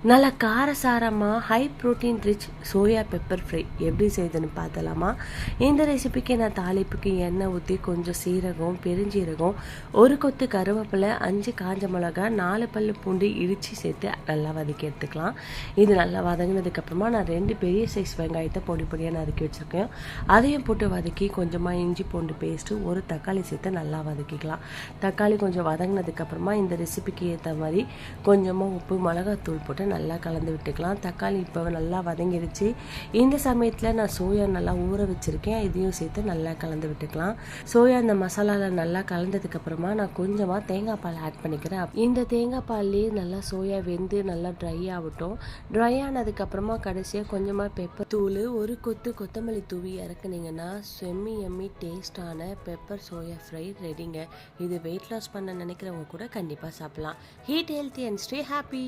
நல்லா காரசாரமாக high protein rich soya pepper fry எப்படி செய்யுதுன்னு பார்த்தலாமா? இந்த ரெசிபிக்கு நான் தாளிப்புக்கு எண்ணெய் ஊற்றி கொஞ்சம் சீரகம், பெருஞ்சீரகம், ஒரு கொத்து கருவேப்பிலை, 5 காஞ்ச மிளகா, 4 பல்லு பூண்டு இடித்து சேர்த்து நல்லா வதக்கி எடுத்துக்கலாம். இது நல்லா வதங்கினதுக்கப்புறமா நான் 2 பெரிய சைஸ் வெங்காயத்தை பொடி பொடியாக நறுக்கி வச்சுருக்கேன். அதையும் போட்டு வதக்கி கொஞ்சமாக இஞ்சி பூண்டு பேஸ்ட்டு, ஒரு தக்காளி சேர்த்து நல்லா வதக்கிக்கலாம். தக்காளி கொஞ்சம் வதங்கினதுக்கப்புறமா இந்த ரெசிபிக்கு ஏற்ற மாதிரி கொஞ்சமாக உப்பு, மிளகாத்தூள் போட்டு நல்லா கலந்து விட்டுக்கலாம். தக்காளி இப்போ நல்லா வதங்கிடுச்சு. இந்த சமயத்தில் நான் சோயா நல்லா ஊற வச்சுருக்கேன், இதையும் சேர்த்து நல்லா கலந்து விட்டுக்கலாம். சோயா இந்த மசாலாவில் நல்லா கலந்ததுக்கப்புறமா நான் கொஞ்சமாக தேங்காய் பால் ஆட் பண்ணிக்கிறேன். இந்த தேங்காய் பால்லேயே நல்லா சோயா வெந்து நல்லா ட்ரை ஆகட்டும். ட்ரை ஆனதுக்கப்புறமா கடைசியாக கொஞ்சமாக பெப்பர் தூள், ஒரு கொத்து கொத்தமல்லி தூவி இறக்குனீங்கன்னா எம்மி டேஸ்டான பெப்பர் சோயா ஃப்ரை ரெடிங்க. இது வெயிட் லாஸ் பண்ண நினைக்கிறவங்க கூட கண்டிப்பாக சாப்பிடலாம். Heat healthy and stay happy.